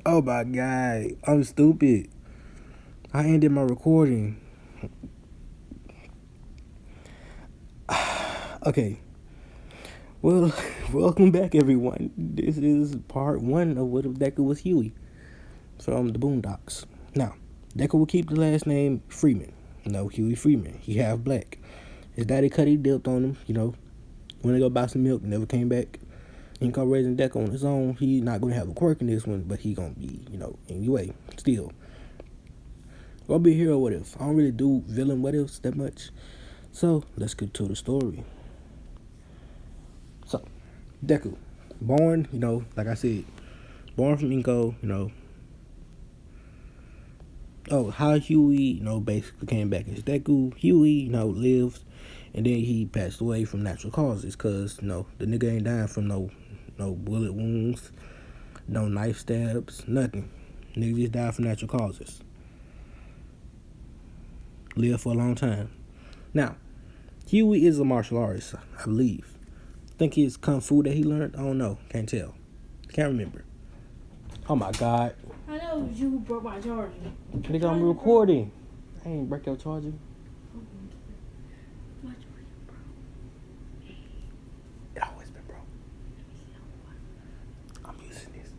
Oh my god, I'm stupid. I ended my recording. Okay, well, welcome back, everyone. This is part one of What If Deku Was Huey from the Boondocks. Now, Deku will keep the last name Freeman. No, Huey Freeman. He half black. His daddy Cuddy dipped on him, when they go buy some milk, never came back. He ain't gonna raising Deku on his own. He not gonna have a quirk in this one, but he gonna be, anyway, still. Gonna be a hero what if. I don't really do villain what ifs that much. So let's get to the story. So, Deku, born, like I said, born from Inko, how Huey, basically came back as Deku. Huey, lived, and then he passed away from natural causes, cause the nigga ain't dying from no bullet wounds, no knife stabs, nothing. Nigga just died from natural causes. Lived for a long time. Now, Huey is a martial artist, I believe. Think it's kung fu that he learned. I don't know. Can't tell. Can't remember. Oh my god. I know it was you who broke my charger. Nigga, I'm recording. I ain't break your charger. My charger broke. It always been broke. I'm using this.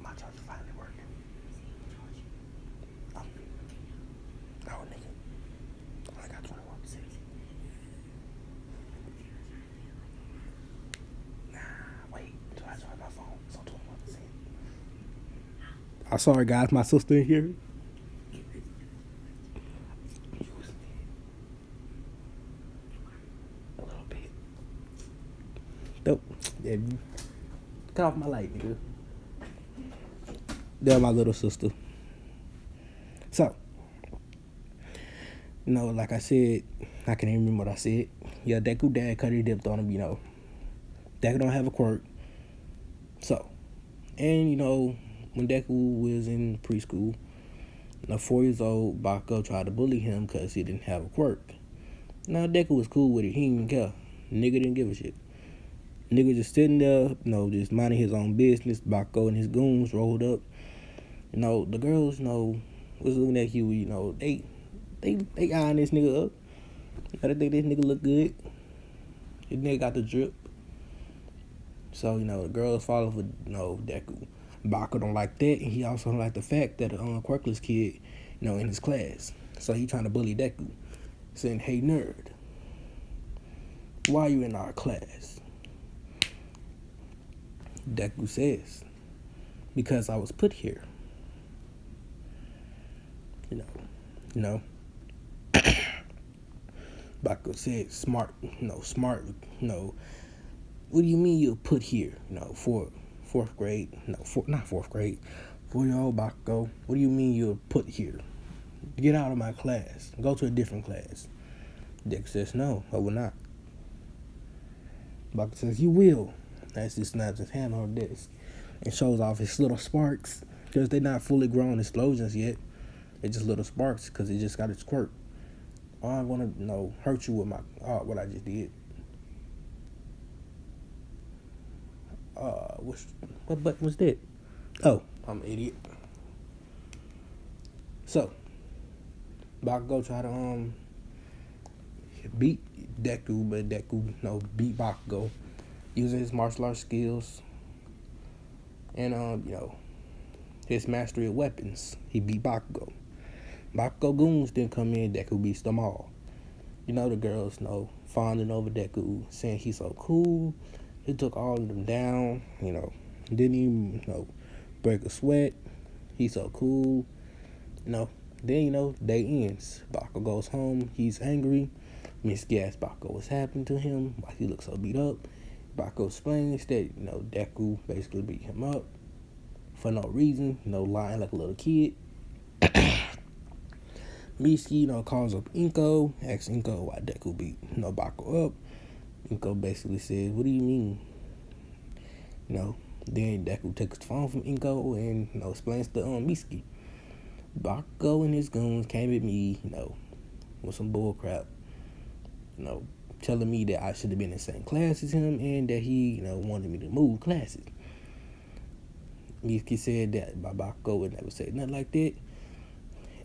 My charger finally working. No, nigga. I only got 21%. Nah, wait. Until I charge my phone. It's on 21%. I'm sorry, guys. My sister in here. Use me. A little bit. Nope. Yeah, cut off my light, nigga. They're my little sister. So, like I said, I can't even remember what I said. Yeah, Deku dad cut his dipped on him, Deku don't have a quirk. So, and when Deku was in preschool, 4 years old, Bako tried to bully him because he didn't have a quirk. Now, Deku was cool with it. He didn't care. Nigga didn't give a shit. Nigga just sitting there, just minding his own business. Bako and his goons rolled up. The girls, was looking at Huey, they eyeing this nigga up. They think this nigga look good. This nigga got the drip. So, the girls follow for, Deku. Bako don't like that, and he also don't like the fact that a quirkless kid, in his class. So he trying to bully Deku, saying, "Hey nerd, why are you in our class?" Deku says, "Because I was put here." Bako said, "Smart, smart, what do you mean you put here? Fourth grade, not fourth grade, 4-year-old Bako, what do you mean you're put here? Get out of my class. Go to a different class." Deku says, "No, I will not." Bako says, "You will." As he snaps his hand on the desk and shows off his little sparks, because they're not fully grown explosions yet. They're just little sparks because it just got its quirk. I don't want to, hurt you with what I just did. What button was that? Oh, I'm an idiot. So, Bakugo try to beat Deku, but Deku beat Bakugo using his martial arts skills and his mastery of weapons. He beat Bakugo. Bakugo goons didn't come in. Deku beats them all. The girls fawning over Deku, saying he's so cool. He took all of them down. Didn't even break a sweat. He's so cool. Then day ends. Bako goes home. He's angry. Misky asks Bako what's happened to him, why he looks so beat up. Bako explains that Deku basically beat him up for no reason. Lying like a little kid. Misky calls up Inko, asks Inko why Deku beat Bako up. Inko basically says, "What do you mean?" Then Deku takes the phone from Inko and explains to Misky. Bako and his goons came at me, with some bull crap, telling me that I should have been in the same class as him and that he, wanted me to move classes. Miki said that Babako would never say nothing like that.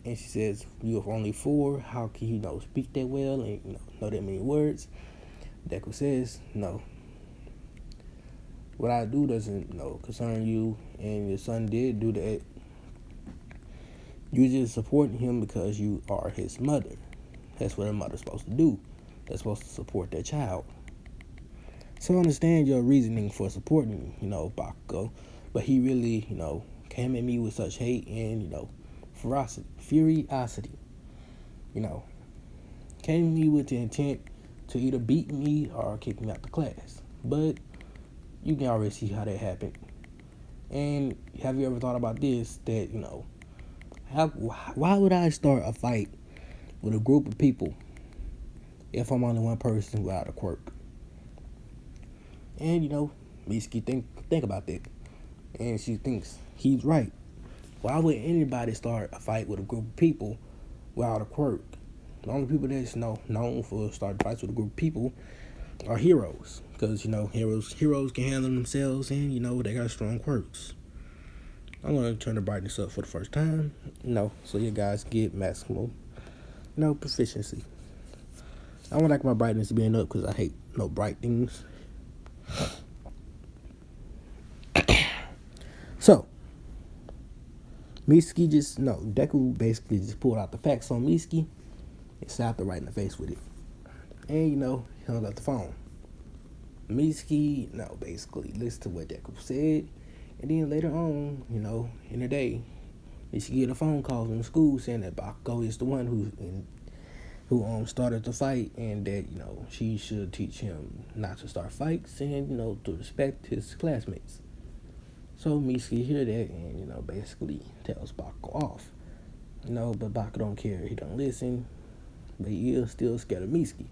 And she says, "You are only 4. How can you speak that well and know that many words?" Deku says, "No. What I do doesn't concern you, and your son did do that. You just supporting him because you are his mother. That's what a mother's supposed to do. They're supposed to support their child. So I understand your reasoning for supporting, Bakugo, but he really, came at me with such hate and, furiosity, came at me with the intent to either beat me or kick me out the class. But you can already see how that happened. And have you ever thought about this, that, why would I start a fight with a group of people if I'm only one person without a quirk?" And Mitsuki think about that, and she thinks he's right. Why would anybody start a fight with a group of people without a quirk? The only people that's known for starting fights with a group of people are heroes, because heroes can handle themselves, and they got strong quirks. I'm gonna turn the brightness up for the first time, so you guys get maximum, proficiency. I don't like my brightness being up because I hate bright things. So, Mitsuki Deku basically just pulled out the facts on Mitsuki and slapped her right in the face with it. And, he hung up the phone. Mitsuki, basically listened to what Deku said. And then later on, in the day, Mitsuki get a phone call from school saying that Bakugo is the one who started the fight, and that, she should teach him not to start fights and, to respect his classmates. So Mitsuki hear that and, basically tells Bakugo off. But Bakugo don't care. He don't listen. But he is still scared of Mitsuki.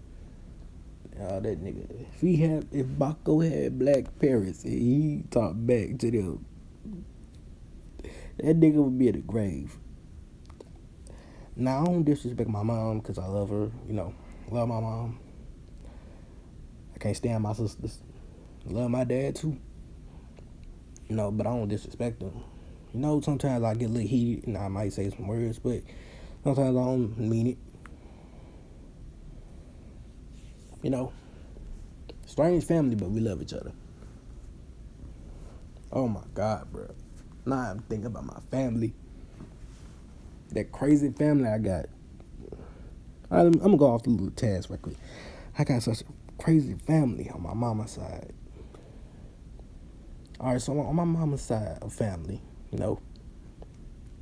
That nigga. If Bakugo had black parents and he talked back to them, that nigga would be in the grave. Now, I don't disrespect my mom because I love her. Love my mom. I can't stand my sisters. Love my dad too. But I don't disrespect them. Sometimes I get a little heated and I might say some words, but sometimes I don't mean it. Strange family, but we love each other. Oh my God, bro. Now I'm thinking about my family. That crazy family I got. I'm gonna go off the little task right quick. I got such a crazy family on my mama's side. Alright, so on my mama's side of family, I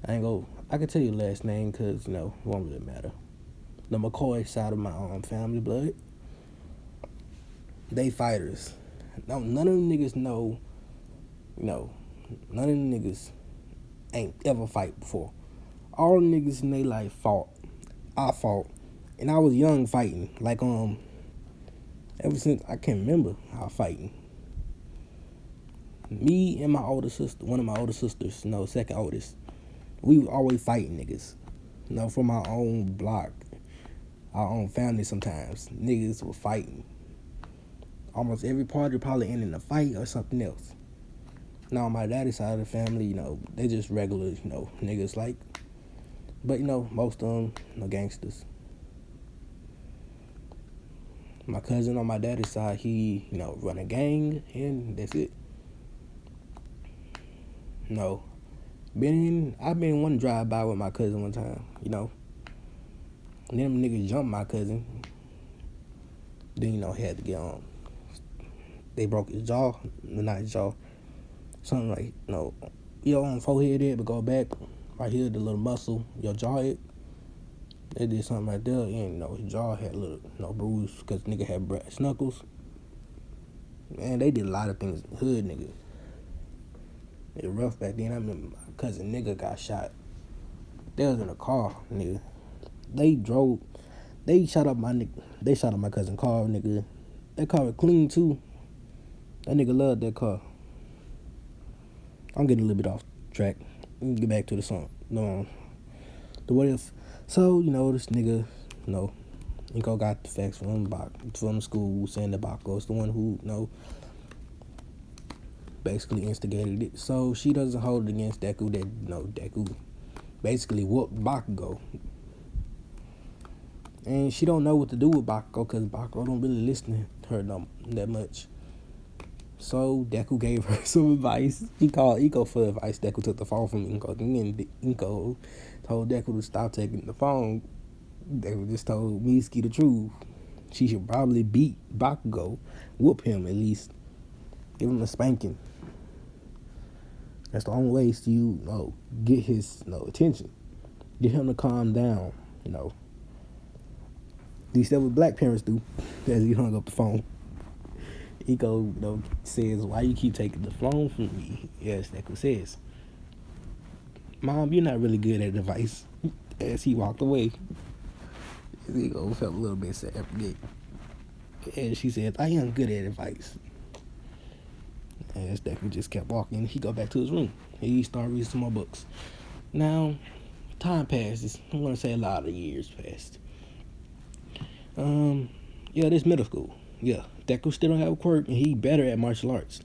can tell you last name because, it won't really matter. The McCoy side of my family blood, they fighters. None of them niggas know, none of them niggas ain't ever fight before. All the niggas in their life fought. I fought. And I was young fighting. Like, ever since I can remember, I was fighting. Me and my older sister, one of my older sisters, second oldest, we were always fighting niggas. From our own block, our own family sometimes. Niggas were fighting. Almost every party probably ended in a fight or something else. Now, on my daddy's side of the family, they just regular, niggas like. But, most of them, gangsters. My cousin on my daddy's side, he, run a gang, and that's it. I've been one drive-by with my cousin one time, And them niggas jumped my cousin. Then, he had to get on. They broke his jaw, not his jaw. Something like, your own forehead there, but go back, right here, the little muscle, your jaw it. They did something right there, and, his jaw had a little, bruise, because nigga had brass knuckles. Man, they did a lot of things in the hood, nigga. It was rough back then. I remember my cousin nigga got shot. They was in a car, nigga. They shot up my cousin car, nigga. That car was clean too. That nigga loved that car. I'm getting a little bit off track. Let me get back to the song. The what if. So, this nigga, Nico got the facts from the school saying that Bakugo is the one who, basically instigated it. So she doesn't hold it against Deku that Deku basically whooped Bakugo. And she don't know what to do with Bakugo because Bakugo don't really listen to her that much. So Deku gave her some advice. He called Iko for advice. Deku took the phone from Iko. And Iko told Deku to stop taking the phone. Deku just told Mitsuki the truth. She should probably beat Bakugo, whoop him at least, give him a spanking. That's the only way to get his attention, get him to calm down. At least that's what black parents do. As he hung up the phone, Iko says, "Why you keep taking the phone from me?" Yes, Deku says, "Mom, you're not really good at advice." As he walked away, Iko felt a little bit sad. And she said, "I am good at advice." As Deku just kept walking, he go back to his room. He started reading some more books. Now, time passes. I'm gonna say a lot of years passed. This middle school. Yeah, Deku still don't have a quirk, and he better at martial arts.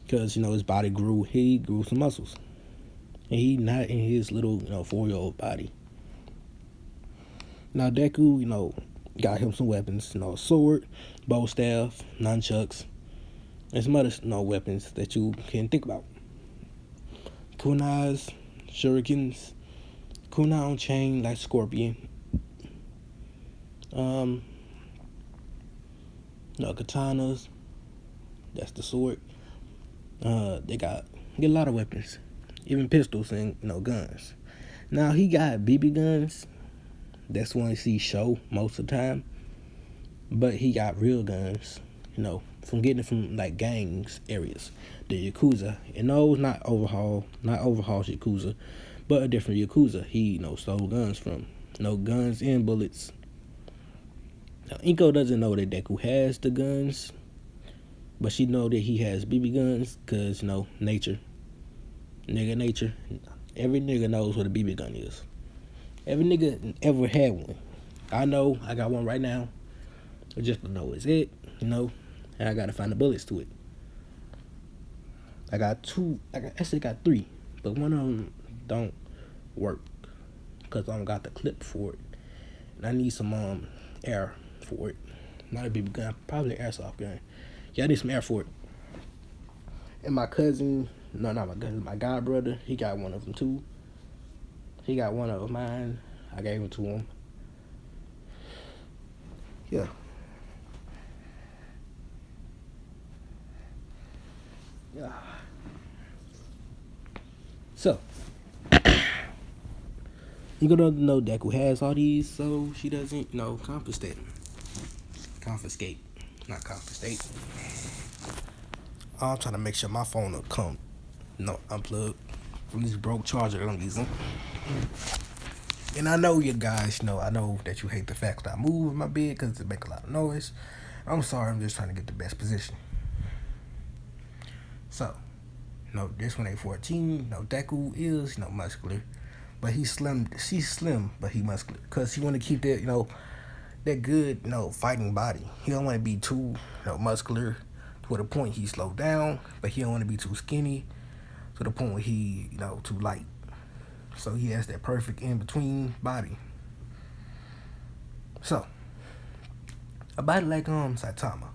Cause his body grew. He grew some muscles, and he not in his little 4-year-old body. Now Deku, got him some weapons. A sword, bow staff, nunchucks, and some other weapons that you can think about. Kunais, shurikens, kunai on chain like scorpion. Katanas, that's the sword. They get a lot of weapons, even pistols and guns. Now he got BB guns. That's one you see show most of the time. But he got real guns, from getting it from like gangs areas, the Yakuza. And those not overhaul Yakuza, but a different Yakuza he stole guns from. Guns and bullets. Now Iko doesn't know that Deku has the guns, but she know that he has BB guns because nature. Nigga nature. Every nigga knows what a BB gun is. Every nigga ever had one. I know I got one right now. I just don't know it's it, and I gotta find the bullets to it. I got two. I actually got three, but one of them don't work because I don't got the clip for it, and I need some air for it. Not a BB gun, probably an airsoft gun. Yeah, I need some air for it. And my cousin, no, not my cousin, my god brother, he got one of them too. He got one of mine. I gave him to him. Yeah. Yeah. So, you gonna know Deku has all these, so she doesn't, confiscate. Not confiscate. I'm trying to make sure my phone will come, unplugged from this broke charger that I'm using. And I know you guys, I know that you hate the fact that I move my bed because it make a lot of noise. I'm sorry, I'm just trying to get the best position. So, this one ain't 14. Deku is, muscular. But he's slim. She's slim, but he muscular. Because he want to keep that, that good, fighting body. He don't want to be too, muscular to the point he slowed down. But he don't want to be too skinny to the point where he, too light. So he has that perfect in-between body. So, a body like Saitama.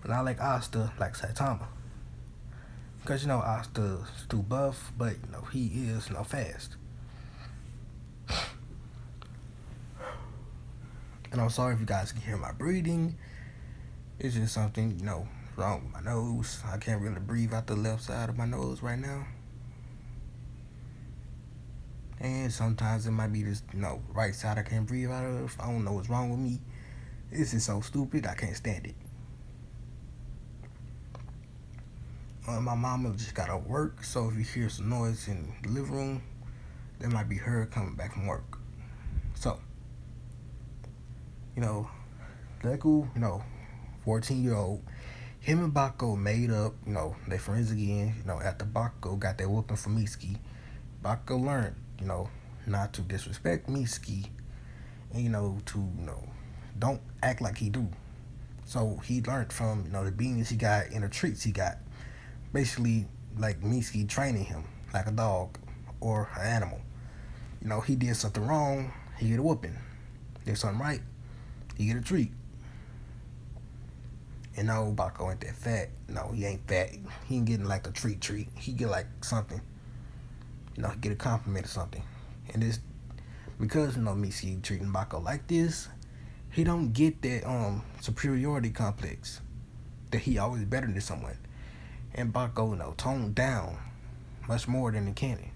And I like Asta like Saitama. Because, Asta's too buff, but, he is, fast. And I'm sorry if you guys can hear my breathing. It's just something, wrong with my nose. I can't really breathe out the left side of my nose right now. And sometimes it might be this, right side I can't breathe out of. I don't know what's wrong with me. This is so stupid, I can't stand it. My mama just got off work, so if you hear some noise in the living room, that might be her coming back from work. So, Deku, 14-year-old, him and Bako made up, they friends again, after Bako got that whooping from Mitsuki. Bako learned, not to disrespect Mitsuki, and, don't act like he do. So he learned from, the beatings he got and the treats he got basically like Misky training him like a dog or an animal. He did something wrong, he get a whooping. Did something right, he get a treat. And no, Baco ain't that fat. No, he ain't fat. He ain't getting like a treat. He get like something. He get a compliment or something. And this because Misky treating Baco like this, he don't get that superiority complex that he always better than someone. And Baco, toned down much more than the canon.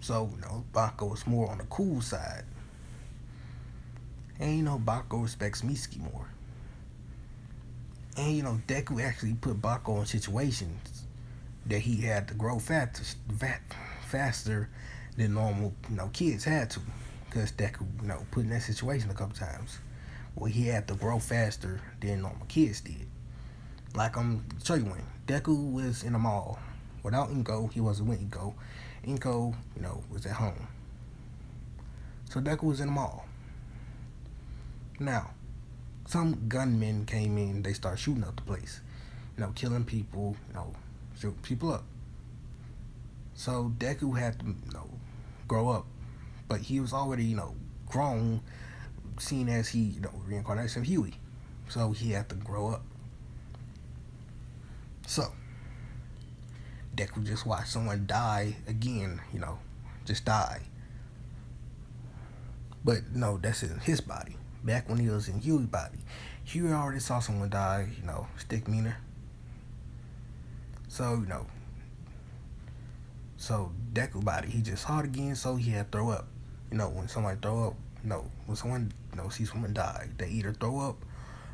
So, Baco is more on the cool side. And Baco respects Misky more. And Deku actually put Baco in situations that he had to grow faster than normal kids had to. Because Deku put in that situation a couple times where he had to grow faster than normal kids did. Like I'm show you one. Deku was in a mall. Without Inko, he wasn't with Inko. Inko, was at home. So Deku was in the mall. Now, some gunmen came in, they start shooting up the place. Killing people, shooting people up. So Deku had to, grow up. But he was already, grown, seen as he, reincarnation of Huey. So he had to grow up. So, Deku just watched someone die again, just die. But no, that's in his body. Back when he was in Huey's body, Huey already saw someone die, stick meaner. So, so Deku body, he just saw it again, so he had to throw up. When somebody throw up, when someone, see someone die, they either throw up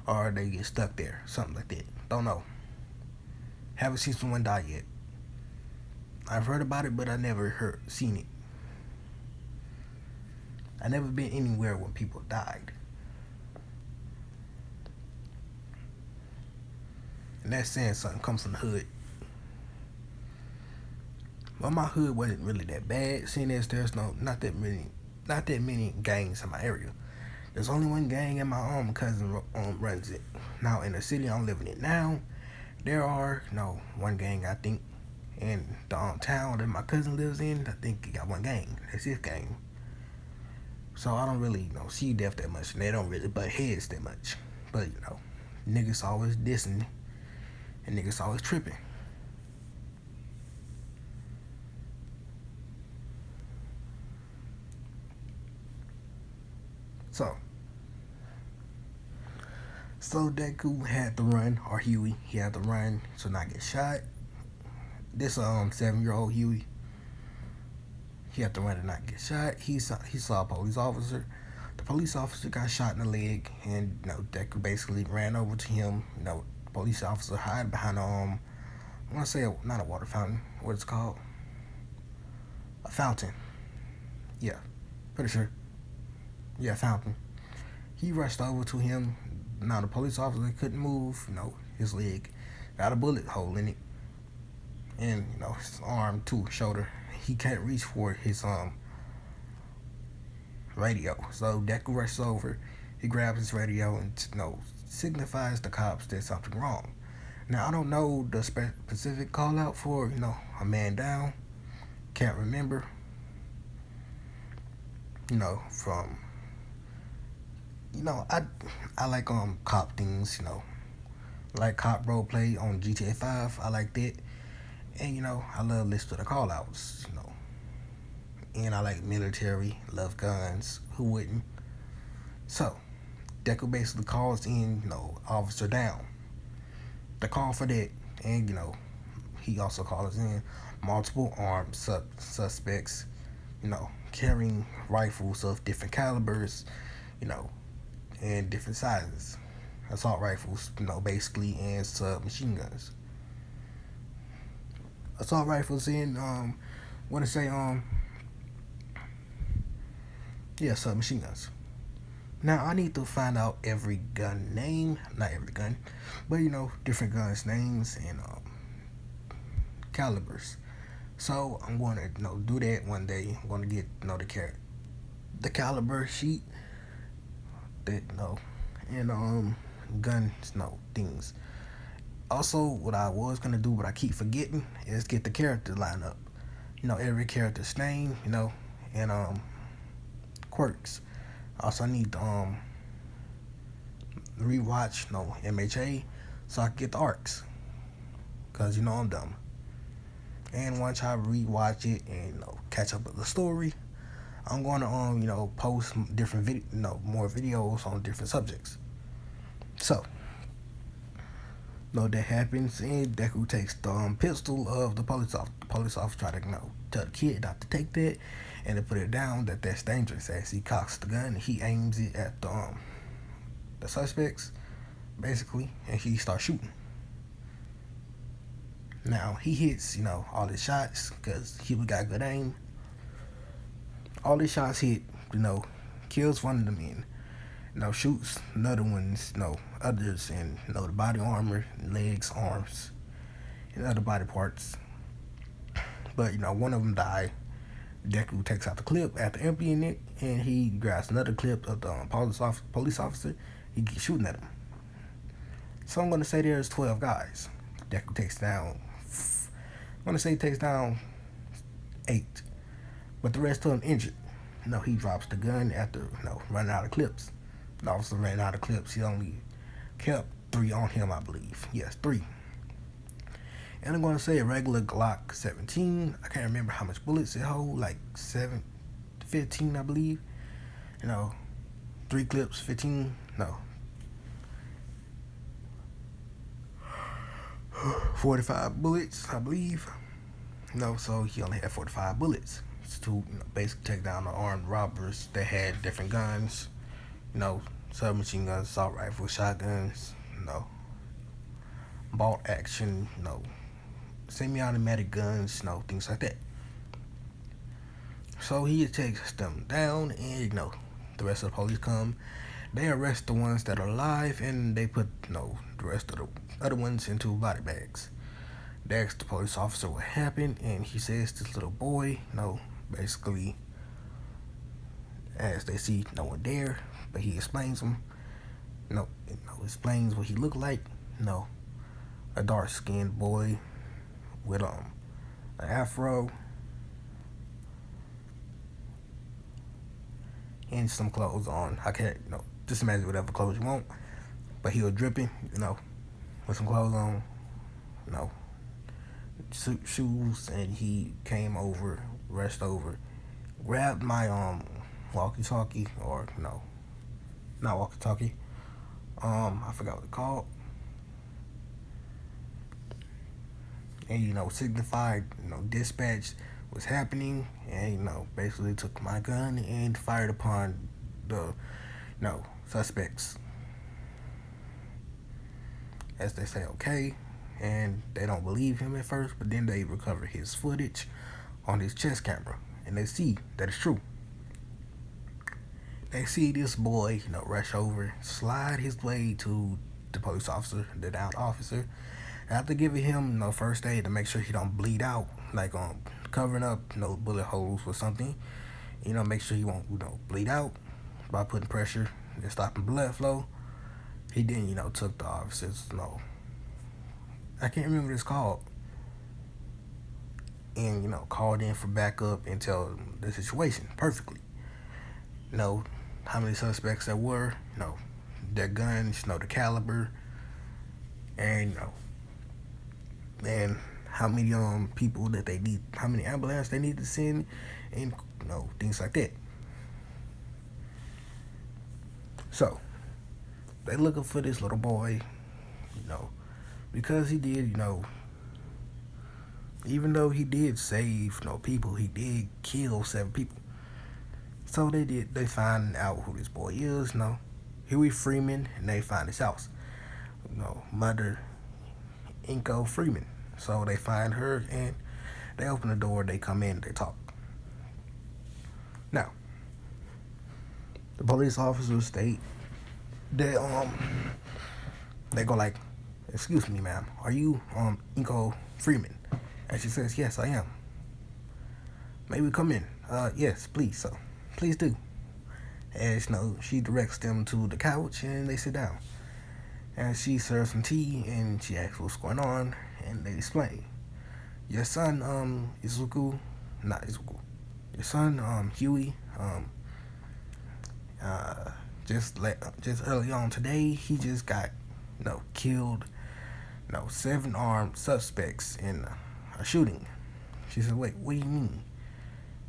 or they get stuck there, something like that. Don't know. Haven't seen someone die yet. I've heard about it, but I never seen it. I never been anywhere when people died. And that's saying something comes from the hood. Well, my hood wasn't really that bad, seeing as there's not that many gangs in my area. There's only one gang and my cousin runs it. Now in the city I'm living in now, there are one gang I think. And the town that my cousin lives in, I think he got one gang. That's his gang. So I don't really see death that much, and they don't really butt heads that much. But niggas always dissing, and niggas always tripping. So Deku had to run, or Huey, he had to run to not get shot. This 7-year-old Huey, he had to run and not get shot. He saw a police officer. The police officer got shot in the leg, and Deku basically ran over to him. The police officer hid behind I want to say not a water fountain. What it's called? A fountain. Yeah, pretty sure. Yeah, fountain. He rushed over to him. Now the police officer couldn't move. His leg got a bullet hole in it. And his arm too, shoulder, he can't reach for his radio. So Deku rushes over, he grabs his radio and signifies the cops that something wrong. Now I don't know the specific call out for a man down, can't remember. From I like cop things, like cop role play on GTA 5. I like that. And I love lists of the call outs, And I like military, love guns, who wouldn't? So Deku basically calls in, officer down. The call for that, and he also calls in multiple armed suspects, carrying rifles of different calibers, and different sizes. Assault rifles, basically, and submachine guns. Assault rifles and submachine guns. Now I need to find out every gun name, not every gun, but different guns names and calibers. So I'm going to do that one day. I'm going to get the caliber sheet that and gun things. Also, what I was gonna do, but I keep forgetting, is get the character line up. Every character's name, and quirks. Also, I need to rewatch MHA so I can get the arcs, cause I'm dumb. And once I rewatch it and catch up with the story, I'm going to post different more videos on different subjects. So, that happens, and Deku takes the pistol of the police officer. The police officer try to tell the kid not to take that and to put it down, that's dangerous. As he cocks the gun, he aims it at the suspects basically, and he starts shooting. Now he hits all his shots because he got good aim. All his shots hit, kills one of the men. Shoots another ones, others, and the body armor, legs, arms, and other body parts. But one of them died. Deku takes out the clip after emptying it, and he grabs another clip of the police officer. He keeps shooting at him. So I'm gonna say there's 12 guys. Deku takes down. I'm gonna say he takes down 8, but the rest of them injured. He drops the gun after running out of clips. The officer ran out of clips. He only kept 3 on him, I believe. Yes, 3. And I'm going to say a regular Glock 17. I can't remember how much bullets it hold. Like 15, I believe. 3 clips, 15. No. 45 bullets, I believe. So he only had 45 bullets to basically take down the armed robbers that had different guns. Submachine guns, assault rifles, shotguns, bolt action, semi-automatic guns, things like that. So he takes them down, and the rest of the police come. They arrest the ones that are alive, and they put the rest of the other ones into body bags. They ask the police officer what happened, and he says this little boy, basically, as they see no one there, but he explains him, explains what he looked like, a dark-skinned boy with an afro and some clothes on. I can't, just imagine whatever clothes you want, but he was dripping, with some clothes on, shoes, and he came over, rushed over, grabbed my walkie-talkie, or not walkie-talkie, I forgot what it's called, and signified dispatch was happening, and basically took my gun and fired upon the suspects. As they say, okay, and they don't believe him at first, but then they recover his footage on his chest camera, and they see that it's true. They see this boy, rush over, slide his way to the police officer, the downed officer, after giving him first aid to make sure he don't bleed out, like covering up bullet holes or something, make sure he won't bleed out by putting pressure and stopping blood flow. He then took the officers I can't remember what it's called, and called in for backup and tell them the situation perfectly. How many suspects there were, their guns, the caliber, and and how many people that they need, how many ambulance they need to send, and things like that. So they looking for this little boy, because he did, even though he did save people, he did kill 7 people. So they find out who this boy is, Huey Freeman, and they find his house, mother Inko Freeman. So they find her, and they open the door, they come in, they talk. Now, the police officers state that they go like, "Excuse me, ma'am, are you Inko Freeman?" And she says, "Yes, I am." "May we come in?" Yes, please, so please do. And she directs them to the couch, and they sit down. And she serves some tea and she asks what's going on, and they explain. Your son, Izuku, not Izuku. Your son, Huey, uh, just early on today, he just got, killed, 7 armed suspects in a shooting. She said, wait, what do you mean?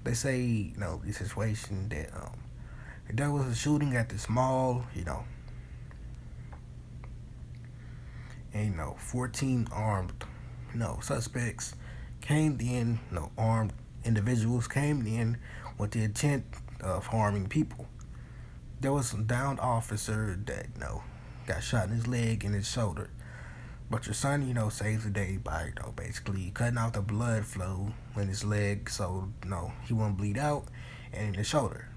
They say, the situation that there was a shooting at this mall, and 14 armed, suspects came in, armed individuals came in with the intent of harming people. There was some downed officer that, got shot in his leg and his shoulder. But your son, saves the day by, basically cutting out the blood flow in his leg so, he won't bleed out, and in his shoulder.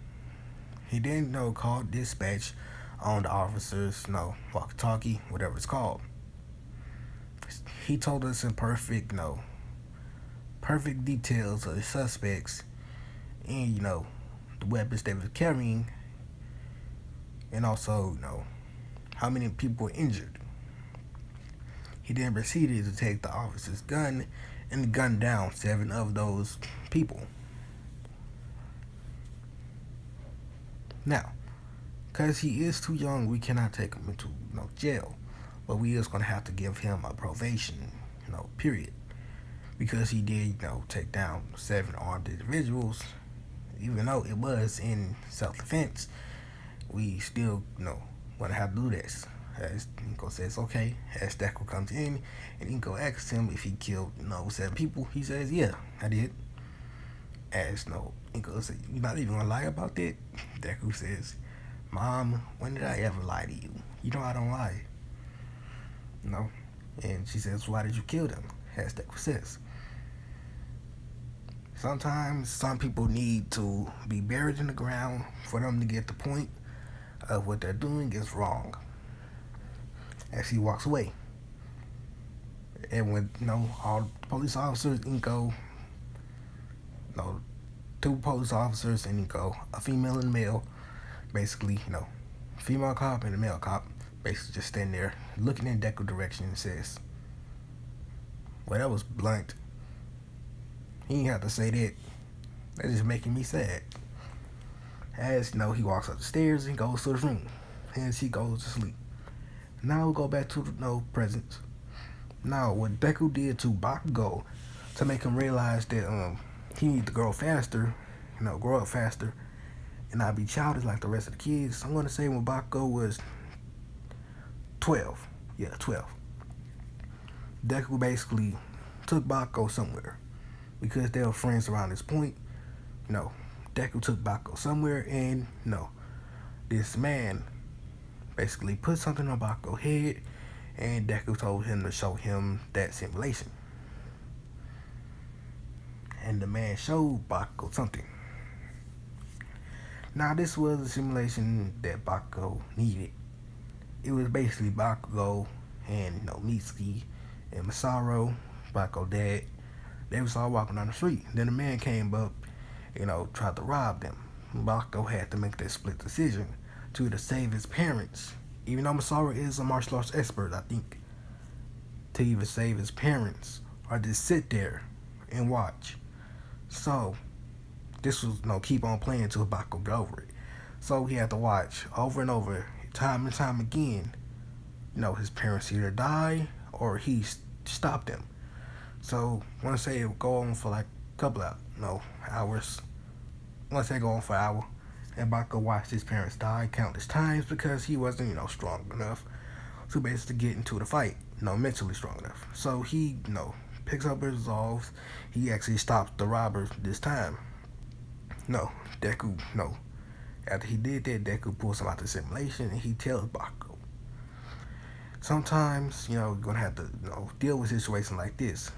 He then, called dispatch on the officer's, walkie-talkie, whatever it's called. He told us in perfect details of the suspects and, the weapons they were carrying, and also, how many people were injured. He then proceeded to take the officer's gun and gun down 7 of those people. Now, because he is too young, we cannot take him into jail, but we is going to have to give him a probation, period. Because he did, take down 7 armed individuals, even though it was in self-defense, we still, going to have to do this. As Nico says, okay, as Deku comes in, and Nico asks him if he killed, 7 people, he says, yeah, I did. As, Nico says, you're not even going to lie about that? Deku says, Mom, when did I ever lie to you? You know I don't lie. And she says, why did you kill them? As Deku says. Sometimes some people need to be buried in the ground for them to get the point of what they're doing is wrong. As he walks away. And when, all police officers, Inko, 2 police officers and Inko, a female and a male, basically, female cop and a male cop, basically just stand there looking in Deku's direction and says, well, that was blunt. He ain't have to say that. That's just making me sad. As, he walks up the stairs and goes to his room. As he goes to sleep. Now we'll go back to the present. Now, what Deku did to Bakugo to make him realize that he needs to grow faster, grow up faster, and not be childish like the rest of the kids. I'm going to say when Bakugo was 12. Yeah, 12. Deku basically took Bakugo somewhere because they were friends around this point. Deku took Bakugo somewhere, and this man basically put something on Bakugo's head, and Deku told him to show him that simulation. And the man showed Bakugo something. Now, this was a simulation that Bakugo needed. It was basically Bakugo and Mitsuki and Masaru, Bakugo's dad. They was all walking down the street. Then a man came up, tried to rob them. Bakugo had to make that split decision to either save his parents, even though Masaru is a martial arts expert, I think, to either save his parents or just sit there and watch. So, this was, keep on playing until Bakugo got over it. So, he had to watch over and over, time and time again, his parents either die or he stopped them. So, I want to say it would go on for like a couple of, hours. I want to say go on for an hour. And Bakugo watched his parents die countless times because he wasn't, strong enough to basically get into the fight, mentally strong enough. So he, picks up his resolve. He actually stops the robbers this time. Deku, After he did that, Deku pulls him out the simulation and he tells Bakugo, sometimes, you're going to have to, deal with situations like this.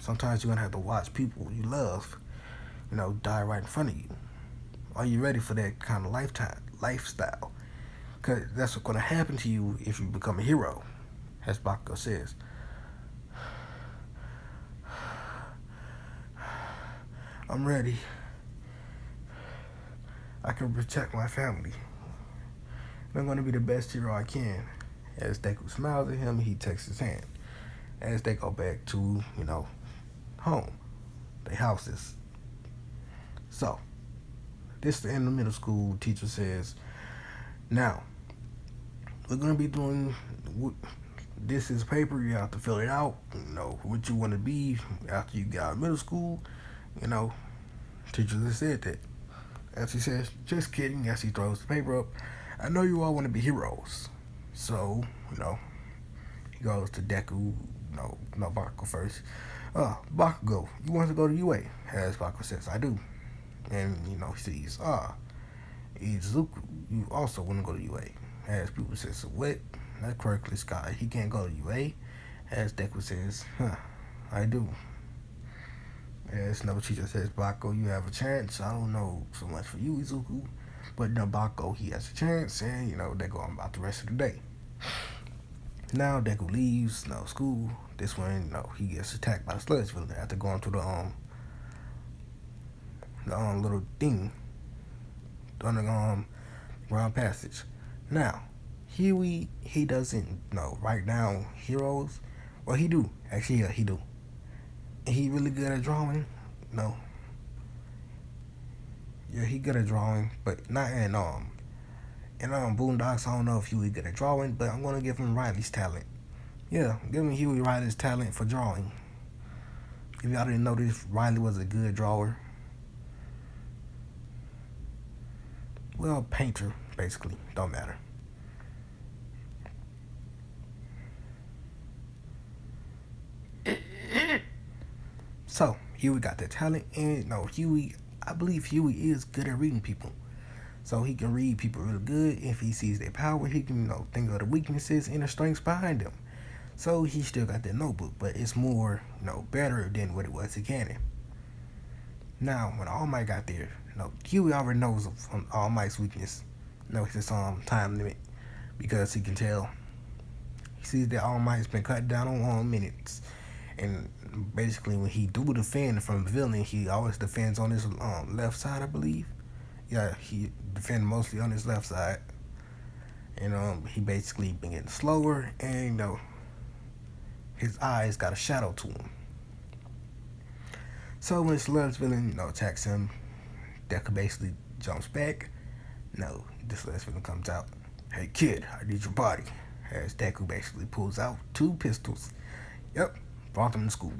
Sometimes you're going to have to watch people you love, die right in front of you. Are you ready for that kind of lifestyle? Because that's what's going to happen to you if you become a hero, as Bakugo says. I'm ready. I can protect my family. I'm going to be the best hero I can. As Deku smiles at him, he takes his hand. As they go back to, home, their houses. So, this in the middle school teacher says, now, we're going to be doing, this is paper, you have to fill it out, what you want to be after you get out of middle school, teacher just said that. As he says, just kidding, as he throws the paper up, I know you all want to be heroes. So, he goes to Deku, Bakugo first. Bakugo, you want to go to UA? As Bakugo says, I do. And, he sees, Izuku, you also want to go to UA. As people says, what? That's correctly, Sky. He can't go to UA. As Deku says, I do. As teacher says, Bakugo, you have a chance. I don't know so much for you, Izuku. But Bakugo, he has a chance. And, they go on about the rest of the day. Now Deku leaves, school. This one, he gets attacked by the sludge villain after going through the little thing on the ground passage. Now, Huey, he doesn't write down heroes. Well, he do. Actually, yeah, he do. And he really good at drawing. No. Yeah, he good at drawing, but not in Boondocks. I don't know if Huey good at drawing, but I'm gonna give him Riley's talent. Yeah, give him Huey Riley's talent for drawing. If y'all didn't notice, Riley was a good drawer. Well, painter, basically. Don't matter. So, Huey got that talent, and Huey, I believe Huey is good at reading people. So he can read people really good. If he sees their power, he can, think of the weaknesses and the strengths behind them. So he still got that notebook, but it's more, better than what it was in canon. Now, when All Might got there, Huey already knows of All Might's weakness. His time limit, because he can tell. He sees that All Might's been cut down on minutes. And basically, when he do defend from the villain, he always defends on his left side, I believe. Yeah, he defends mostly on his left side. And he basically been getting slower, and his eyes got a shadow to him. So when Sludge villain attacks him, Deku basically jumps back. The Sludge villain comes out. Hey kid, I need your body. As Deku basically pulls out 2 pistols. Yep. Brought them to school,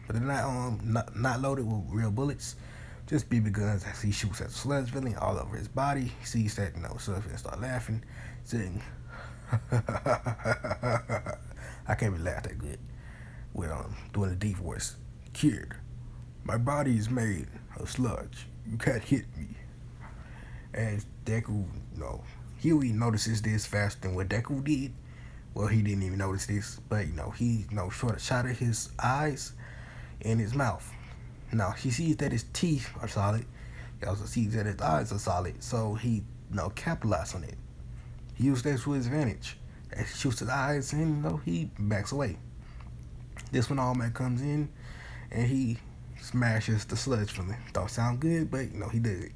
but they're not loaded with real bullets, just BB guns. As he shoots at the sludge villain all over his body, he sees that sludge villain start laughing, saying, I can't really laugh that good. With doing the deep voice, kid, my body is made of sludge. You can't hit me. As Deku, Huey notices this faster than what Deku did. Well, he didn't even notice this, but he shot at his eyes and his mouth. Now he sees that his teeth are solid. He also sees that his eyes are solid, so he capitalized on it. He used that to his advantage. As he shoots his eyes, and he backs away. This one, All Might comes in and he smashes the sludge from him. Don't sound good, but he did it.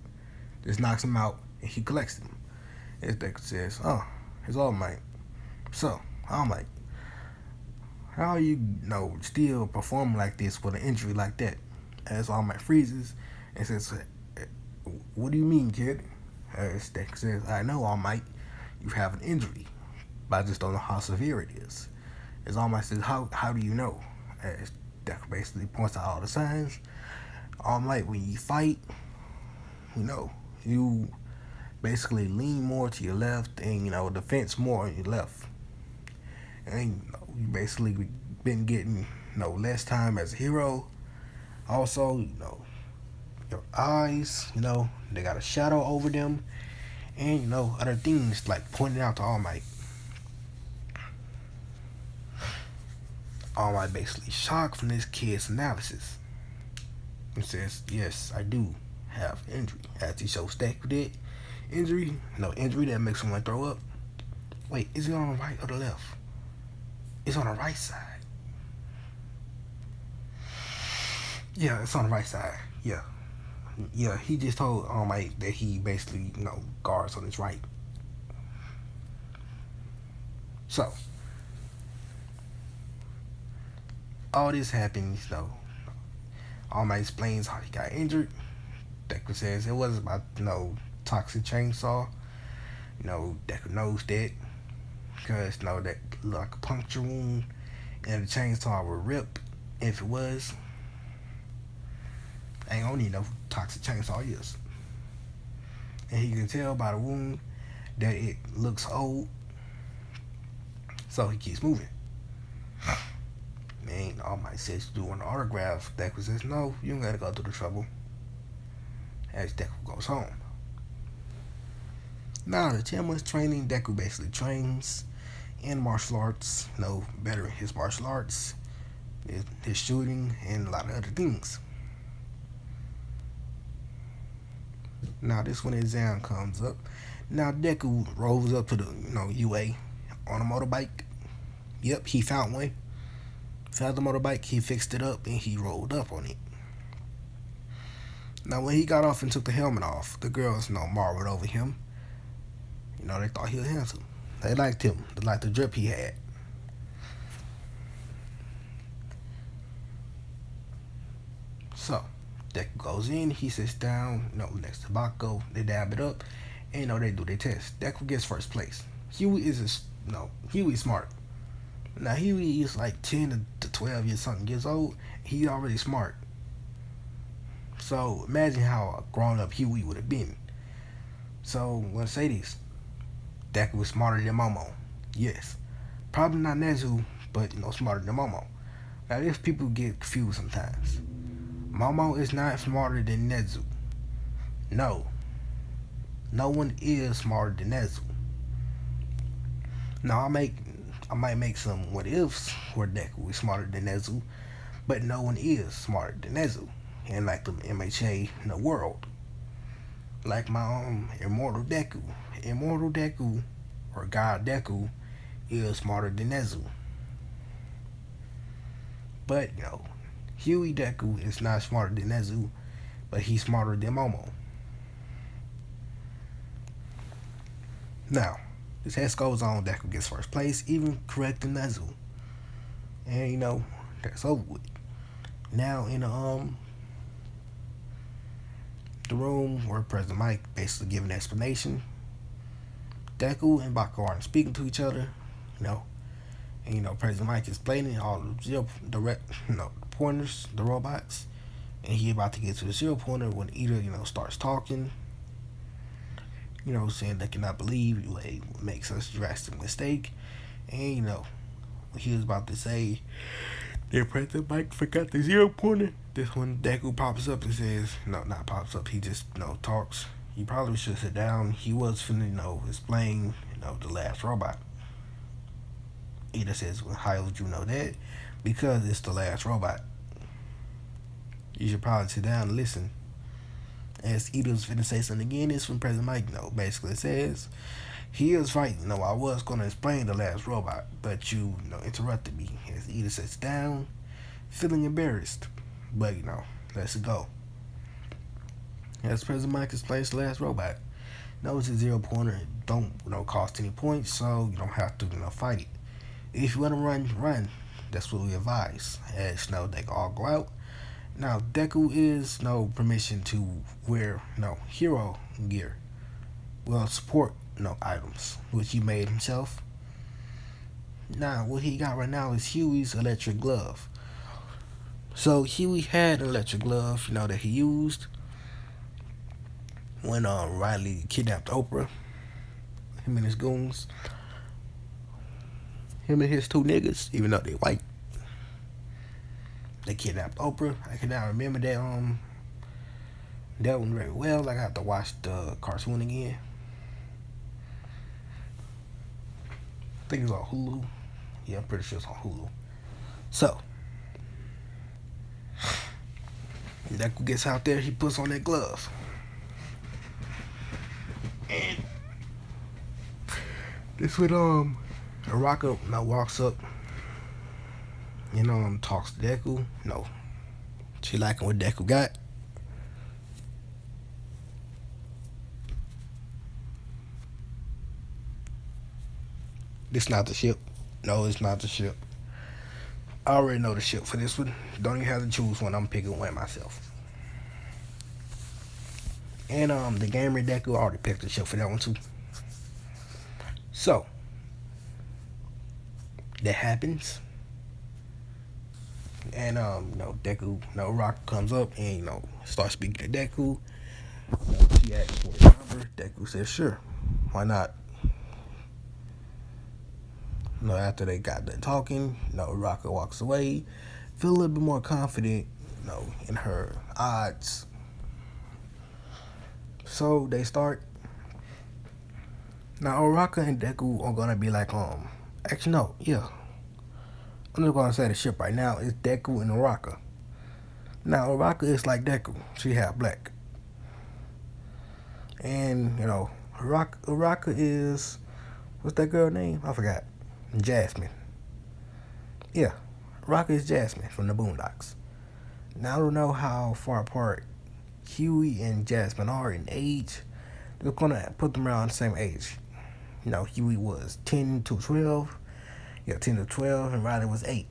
Just knocks him out and he collects him. As Deku says, here's All Might. So, All Might, how are you, still performing like this with an injury like that? As All Might freezes and says, what do you mean, kid? As Deku says, I know, All Might, you have an injury, but I just don't know how severe it is. As All Might says, how do you know? As Deku basically points out all the signs. All Might, when you fight, you basically lean more to your left and, defense more on your left. And you basically been getting less time as a hero. Also, your eyes, they got a shadow over them, and other things like pointing out to All Might. All Might basically shocked from this kid's analysis. He says, yes, I do have injury. As he shows Deku did. Injury that makes someone throw up. Wait, is it on the right or the left? It's on the right side. Yeah, it's on the right side. Yeah. Yeah, he just told All Might that he basically, guards on his right. So all this happens, All Might explains how he got injured. Deku says it wasn't about toxic chainsaw. Deku knows that because that like a puncture wound and the chainsaw would rip. If it was, ain't gonna need no toxic chainsaw is. And he can tell by the wound that it looks old, so he keeps moving. And All Might says to do an autograph. Deku says no, you don't gotta go through the trouble. As Deku goes home. Now the 10 months training, Deku basically trains in martial arts, better in his martial arts, his shooting, and a lot of other things. Now this when the exam comes up. Now Deku rolls up to the UA on a motorbike. Yep, he found one. Found the motorbike, he fixed it up, and he rolled up on it. Now when he got off and took the helmet off, the girls marveled over him. They thought he was handsome. They liked him. They liked the drip he had. So Deku goes in, he sits down, next to Bako. They dab it up, and they do their test. Deku gets first place. Huey Huey's smart. Now Huey is like 10 to 12 years old. He's already smart. So imagine how a grown up Huey would have been. So I'm gonna say this. Deku was smarter than Momo. Yes. Probably not Nezu, but smarter than Momo. Now these people get confused sometimes. Momo is not smarter than Nezu. No. No one is smarter than Nezu. Now I might make some what ifs where Deku is smarter than Nezu, but no one is smarter than Nezu. And like the MHA in the world. Like my Immortal Deku. Immortal Deku, or God Deku, is smarter than Nezu. But, Huey Deku is not smarter than Nezu, but he's smarter than Momo. Now, the test goes on, Deku gets first place, even correcting Nezu. And, that's over with. Now, in the room where President Mike basically giving an explanation, Deku and Bako aren't speaking to each other, and President Mike is explaining all the pointers, the robots, and he about to get to the 0 pointer when Ida, starts talking, saying they cannot believe UA makes such a drastic mistake, and when he was about to say that President Mike forgot the 0 pointer, this when Deku pops up and says, not pops up, he just talks. You probably should sit down. He was finna, explain, the last robot. Ida says, well, how would you know that? Because it's the last robot. You should probably sit down and listen. As Ida's finna say something again, it's from President Mike, basically says, he is right, I was gonna explain the last robot, but you, interrupted me. As Ida sits down, feeling embarrassed. But, let's go. As President Mike explains the last robot, it's a 0 pointer. Don't cost any points, so you don't have to fight it. If you want to run. That's what we advise. As they all go out. Now Deku is no permission to wear hero gear. Well, support items which he made himself. Now what he got right now is Huey's electric glove. So Huey had an electric glove that he used when Riley kidnapped Oprah, him and his goons, him and his 2 niggas, even though they white, they kidnapped Oprah. I cannot remember that one very well. I have to watch the cartoon again. I think it's on Hulu. Yeah, I'm pretty sure it's on Hulu. So Deku gets out there, he puts on that glove. And this with Araka walks up and talks to Deku. She liking what Deku got. This not the ship. No, it's not the ship. I already know the ship for this one. Don't even have to choose one. I'm picking one myself. And the gamer Deku already picked the ship for that one too. So that happens. And Deku, Rock comes up and starts speaking to Deku. She asks for the number. Deku says sure. Why not? After they got done talking, Raka walks away, feel a little bit more confident, in her odds. So they start. Now Raka and Deku are gonna be like, actually no, yeah. I'm just gonna say the ship right now is Deku and Raka. Now Raka is like Deku, she half black. And, Raka is, what's that girl name? I forgot. Jasmine. Yeah, Raka is Jasmine from the Boondocks. Now I don't know how far apart Huey and Jasmine are in age. They're gonna put them around the same age. Huey was 10 to 12. Yeah, 10 to 12, and Riley was 8.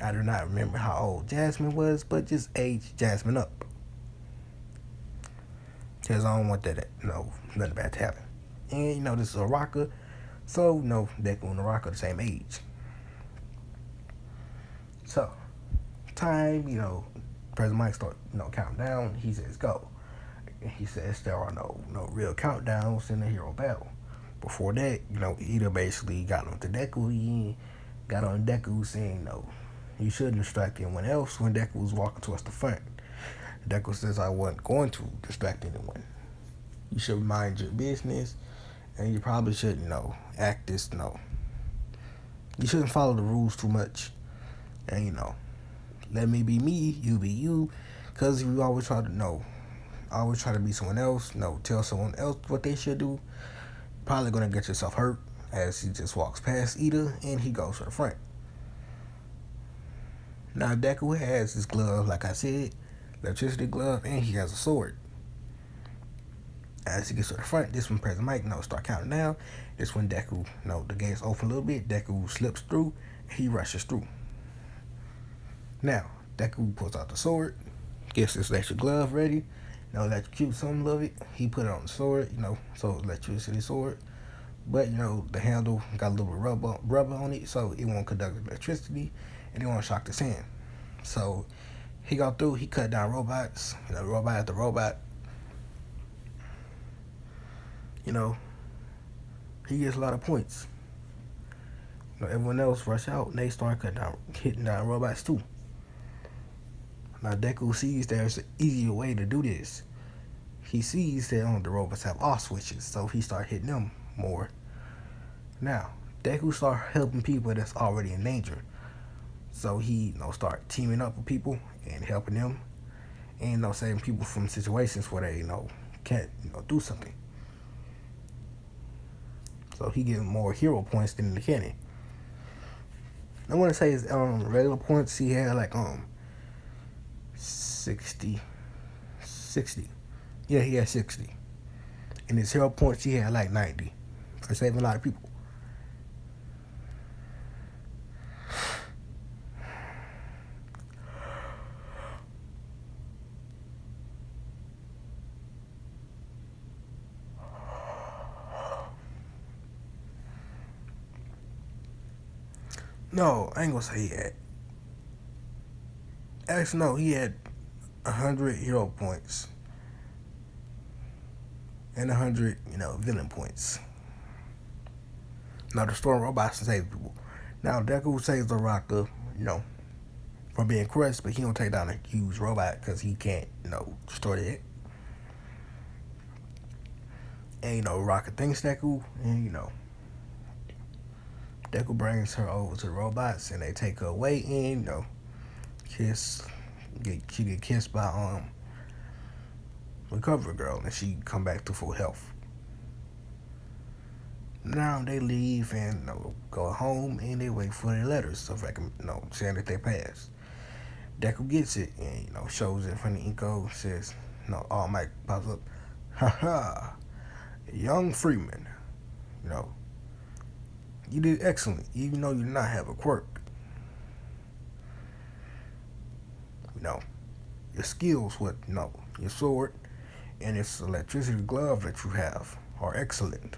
I do not remember how old Jasmine was, but just age Jasmine up. Because I don't want that, nothing bad to happen. And, this is a Raka, so, Deku and Raka are the same age. So, time, President Mike start, counting down. He says, go. He says there are no real countdowns in the hero battle. Before that, Ida basically got on to Deku. He got on Deku saying, you shouldn't distract anyone else when Deku was walking towards the front. Deku says, I wasn't going to distract anyone. You should mind your business, and you probably shouldn't, act this, you shouldn't follow the rules too much. And, let me be me, you be you, because you always try to be someone else, tell someone else what they should do, probably going to get yourself hurt as he just walks past Ida and he goes to the front. Now, Deku has his glove, like I said, electricity glove, and he has a sword. As he gets to the front, this when President Mike, start counting down. This when Deku, the gates open a little bit, Deku slips through, he rushes through. Now, Deku pulls out the sword, gets his electric glove ready, electrocute some of it. He put it on the sword, so electricity sword. But, the handle got a little bit of rubber on it, so it won't conduct electricity, and it won't shock his hand. So, he got through, he cut down robots, robot after robot. He gets a lot of points. Everyone else rush out, and they start hitting down robots too. Now, Deku sees there's an easier way to do this. He sees that the robots have off switches, so he starts hitting them more. Now, Deku start helping people that's already in danger. So he, start teaming up with people and helping them, and saving people from situations where they, can't, do something. So he gets more hero points than the cannon. I want to say his regular points, he had like 60. Yeah, he had 60. And his hero points, he had like 90 for saving a lot of people. No, I ain't gonna say he had. Actually, no, he had 100 hero points and 100, villain points. Now, destroying robots and saving people. Now, Deku saves the Raka, from being crushed, but he don't take down a huge robot because he can't, destroy it. And, Raka thinks Deku, and, Deku brings her over to the robots, and they take her away, and, she get kissed by, Recovery Girl, and she come back to full health. Now they leave and go home, and they wait for their letters of saying that they passed. Deku gets it and shows it in front of Inko. Says, All Might pops up, ha, young freeman, You know, you did excellent, even though you did not have a quirk. You know, your skills with your sword and this electricity glove that you have are excellent.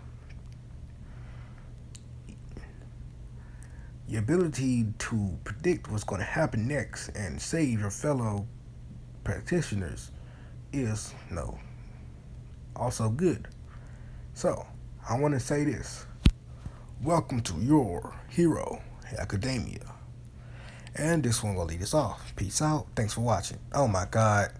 Your ability to predict what's going to happen next and save your fellow practitioners is also good. So I want to say this: welcome to your Hero Academia. And this one will lead us off. Peace out. Thanks for watching. Oh my God.